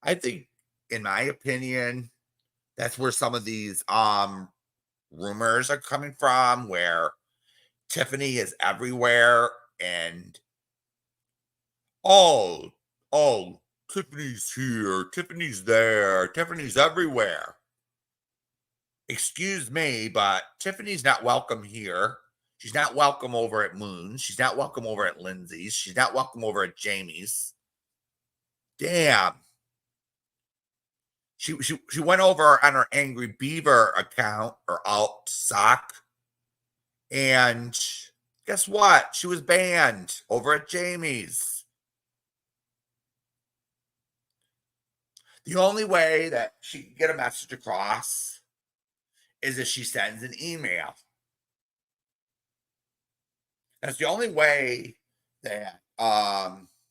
I think in my opinion, that's where some of these rumors are coming from where Tiffany is everywhere and oh, oh, Tiffany's here, Tiffany's there, Tiffany's everywhere. Excuse me, but Tiffany's not welcome here. She's not welcome over at Moon's. She's not welcome over at Lindsay's. She's not welcome over at Jamie's. Damn. She went over on her Angry Beaver account or alt sock, and guess what? She was banned over at Jamie's. The only way that she can get a message across is if she sends an email. That's the only way that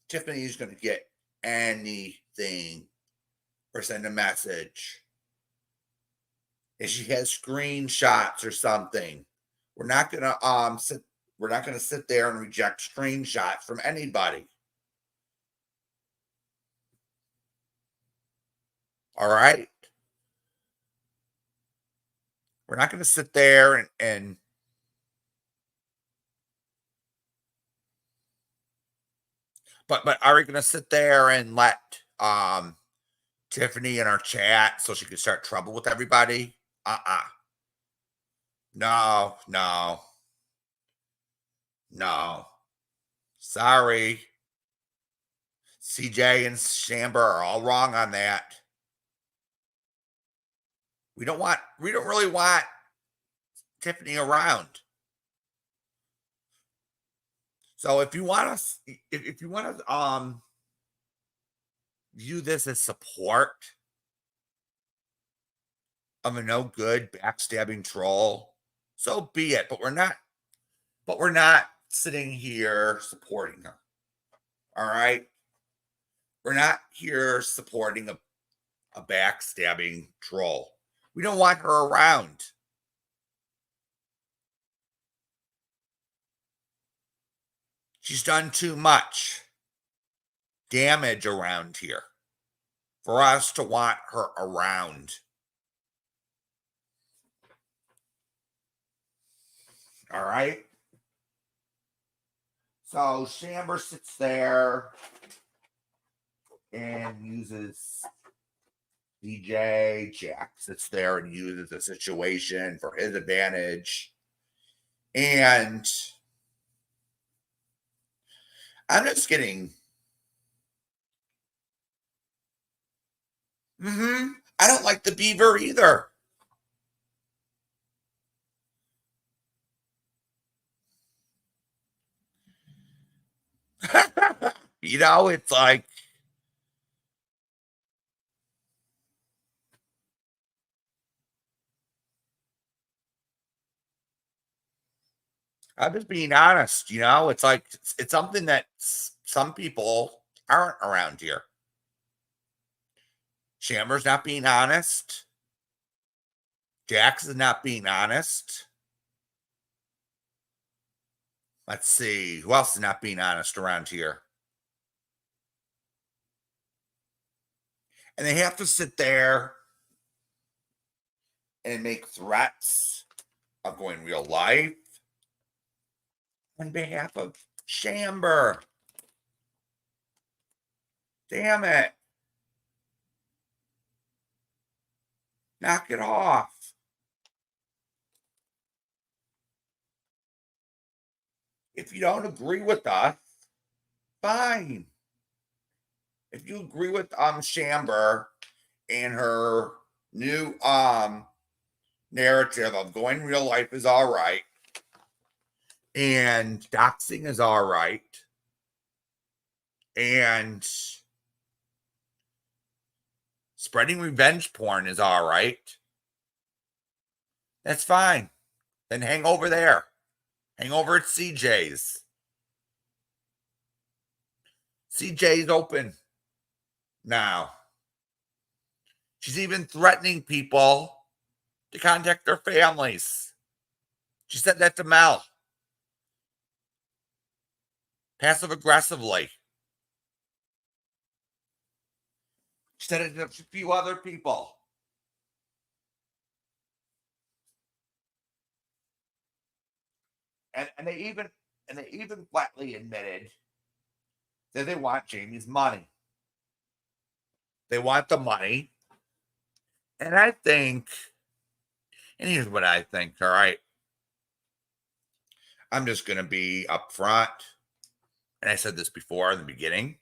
Tiffany's going to get anything or send a message. If she has screenshots or something, we're not gonna sit there and reject screenshots from anybody. All right. We're not gonna sit there and but are we gonna sit there and let Tiffany in our chat so she can start trouble with everybody? No, no, no. Sorry. CJ and Shamber are all wrong on that. We don't really want Tiffany around. So if you want us if you want to view this as support of a no good backstabbing troll, so be it. But we're not sitting here supporting her. All right. We're not here supporting a backstabbing troll. We don't want her around. She's done too much damage around here for us to want her around. All right. So Shamber sits there and uses DJ. Jack sits there and uses the situation for his advantage. And I'm just kidding. I don't like the beaver either. It's like I'm just being honest, it's like it's something that some people aren't around here. Shamber's not being honest. Jax is not being honest. Let's see. Who else is not being honest around here? And they have to sit there and make threats of going real life on behalf of Shamber. Damn it. Knock it off. If you don't agree with us, fine. If you agree with Shamber and her new narrative of going real life is all right and doxing is all right, And spreading revenge porn is all right. That's fine. Then hang over there. Hang over at CJ's. CJ's open now. She's even threatening people to contact their families. She said that to Mel. Passive aggressively. She said it to a few other people. And they even flatly admitted that they want Jamie's money. They want the money. And I think, and here's what I think, all right. I'm just going to be upfront. And I said this before in the beginning.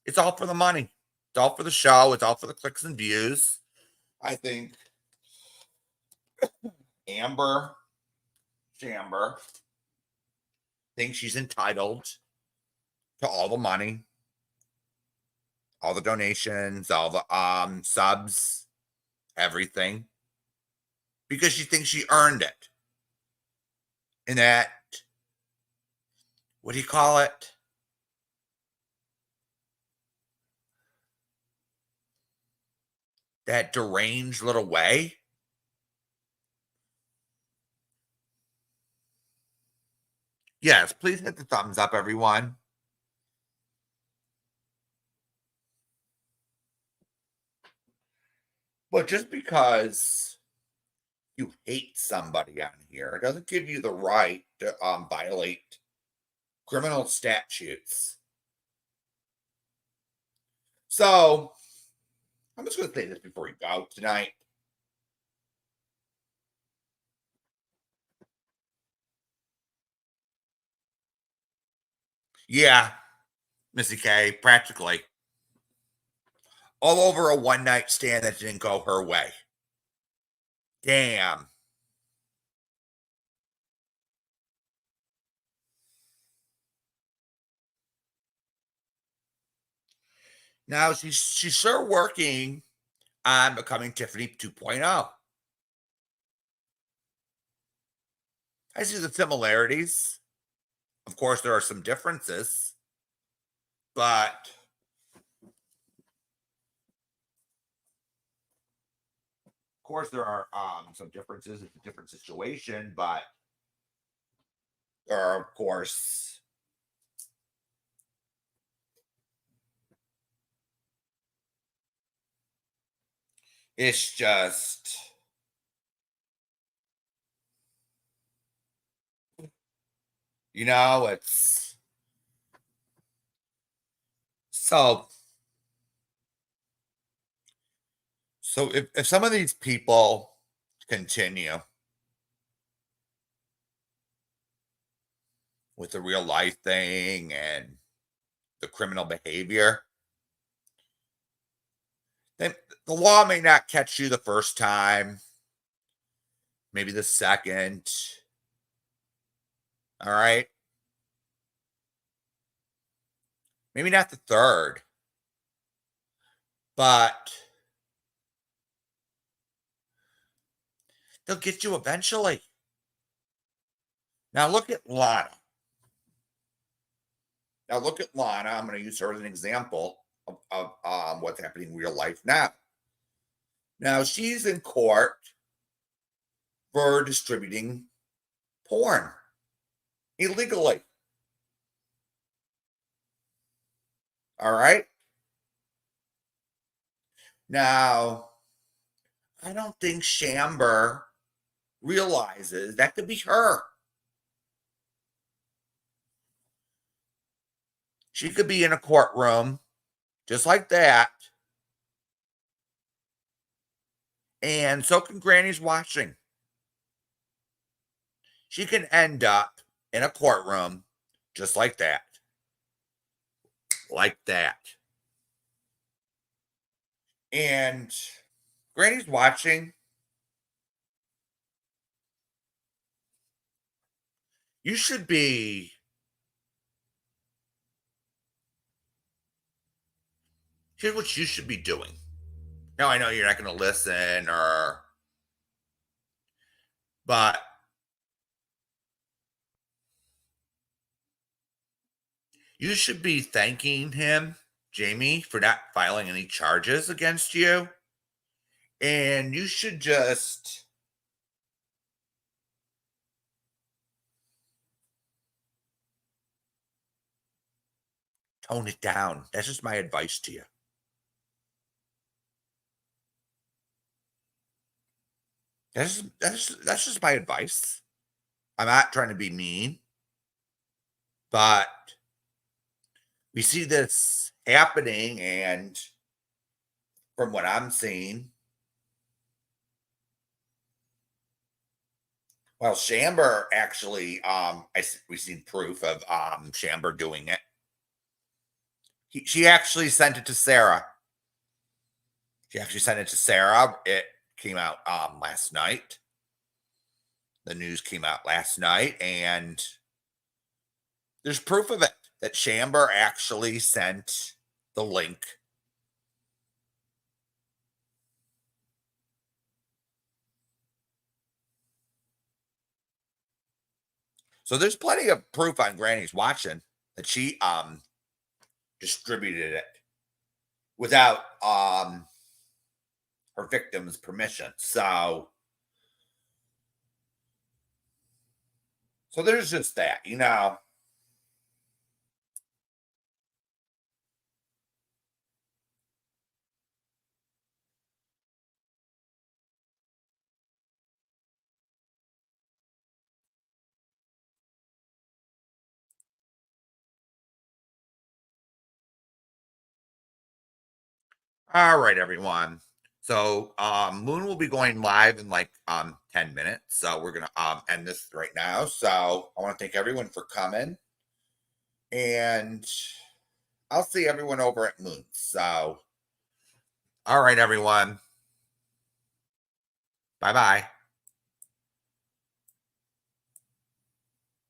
It's all for the money. It's all for the show. It's all for the clicks and views. I think Amber Chamber thinks she's entitled to all the money, all the donations, all the subs, everything, because she thinks she earned it. And that, what do you call it? That deranged little way. Yes, please hit the thumbs up, everyone. But just because you hate somebody on here, it doesn't give you the right to violate criminal statutes. So, I'm just going to say this before we go tonight. Yeah, Missy K, practically. All over a one-night stand that didn't go her way. Damn. Now she's sure working on becoming Tiffany 2.0. I see the similarities. Of course, there are some differences, but of course there are some differences. It's a different situation, but there are, of course, it's just, it's so if some of these people continue with the real life thing and the criminal behavior, then the law may not catch you the first time, maybe the second. All right. Maybe not the third, but they'll get you eventually. Now look at Lana. I'm going to use her as an example of what's happening in real life now. Now she's in court for distributing porn illegally. All right. Now, I don't think Chamber realizes that could be her. She could be in a courtroom just like that. And so can Granny's watching. She can end up in a courtroom just like that. Like that. And Granny's watching. You should be Here's what you should be doing. Now I know you're not going to listen, but you should be thanking him, Jamie, for not filing any charges against you. And you should just tone it down. That's just my advice to you. That's just my advice. I'm not trying to be mean, but we see this happening, and from what I'm seeing, well, Shamber actually, we've seen proof of Shamber doing it. She actually sent it to Sarah. She actually sent it to Sarah. It came out last night. The news came out last night, and there's proof of it that Shamber actually sent the link. So there's plenty of proof on Granny's watching that she distributed it without her victim's permission. So there's just that, you know. All right, everyone. So Moon will be going live in like 10 minutes. So we're gonna end this right now. So I want to thank everyone for coming. And I'll see everyone over at Moon. So all right, everyone. Bye bye.